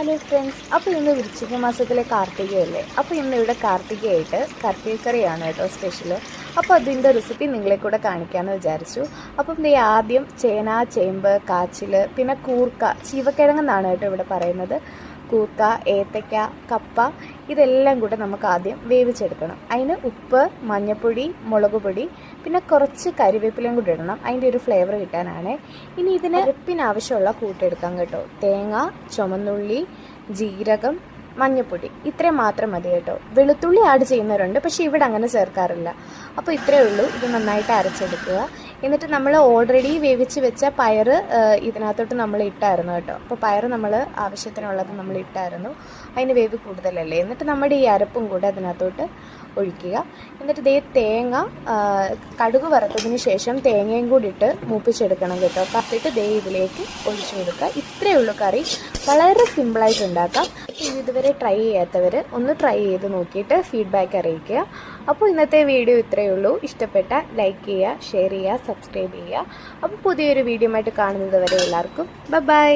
Hello friends, അപ്പോൾ ഇന്ന് വൃശ്ചിക മാസത്തിലെ കാർത്തികയല്ലേ. അപ്പോൾ ഇന്നിവിടെ കാർത്തികയായിട്ട് കറിയാണ് കേട്ടോ സ്പെഷ്യൽ. അപ്പോൾ അതിൻ്റെ റെസിപ്പി നിങ്ങളെ കൂടെ കാണിക്കാമെന്ന് വിചാരിച്ചു. അപ്പം ആദ്യം ചേന, ചേമ്പ്, കാച്ചിൽ, പിന്നെ കൂർക്ക, ചീവക്കിഴങ്ങെന്നാണ് കേട്ടോ ഇവിടെ പറയുന്നത്. കൂർക്ക, ഏത്തയ്ക്ക, കപ്പ ഇതെല്ലാം കൂടെ നമുക്ക് ആദ്യം വേവിച്ചെടുക്കണം. അതിന് ഉപ്പ്, മഞ്ഞൾപ്പൊടി, മുളക് പൊടി, പിന്നെ കുറച്ച് കരിവേപ്പിലയും കൂടി ഇടണം, അതിൻ്റെ ഒരു ഫ്ലേവർ കിട്ടാനാണ്. ഇനി ഇതിന് ഉപ്പിനാവശ്യമുള്ള കൂട്ടെടുക്കാം കേട്ടോ. തേങ്ങ, ചുമന്നുള്ളി, ജീരകം, മഞ്ഞൾപ്പൊടി ഇത്രയും മാത്രം മതി കേട്ടോ. വെളുത്തുള്ളി ആഡ് ചെയ്യുന്നവരുണ്ട്, പക്ഷേ ഇവിടെ അങ്ങനെ ചേർക്കാറില്ല. അപ്പോൾ ഇത്രയേ ഉള്ളൂ. ഇത് നന്നായിട്ട് അരച്ചെടുക്കുക. എന്നിട്ട് നമ്മൾ ഓൾറെഡി വേവിച്ച് വെച്ച പയർ ഇതിനകത്തോട്ട് നമ്മൾ ഇട്ടായിരുന്നു കേട്ടോ. അപ്പോൾ പയർ നമ്മൾ ആവശ്യത്തിനുള്ളത് നമ്മൾ ഇട്ടായിരുന്നു, അതിന് വേവ് കൂടുതലല്ലേ. എന്നിട്ട് നമ്മുടെ ഈ അരപ്പും കൂടെ അതിനകത്തോട്ട് ഒഴിക്കുക. എന്നിട്ട് തേങ്ങ കടുക് വറുത്തതിന് ശേഷം തേങ്ങയും കൂടി ഇട്ട് മൂപ്പിച്ചെടുക്കണം കേട്ടോ. കത്തിട്ട് ഇതിലേക്ക് ഒഴിച്ചു കൊടുക്കുക. ഇത്രയേ ഉള്ളൂ കറി. വളരെ സിമ്പിളായിട്ട് ഉണ്ടാക്കാം. ഇതുവരെ ട്രൈ ചെയ്യാത്തവർ ഒന്ന് ട്രൈ ചെയ്ത് നോക്കിയിട്ട് ഫീഡ്ബാക്ക് അറിയിക്കുക. അപ്പോൾ ഇന്നത്തെ വീഡിയോ ഇത്രയേ ഉള്ളൂ. ഇഷ്ടപ്പെട്ട ലൈക്ക് ചെയ്യുക, ഷെയർ ചെയ്യുക, സബ്സ്ക്രൈബ് ചെയ്യുക. അപ്പോൾ പുതിയൊരു വീഡിയോ ആയിട്ട് കാണുന്നത് വരെ എല്ലാവർക്കും ബൈ.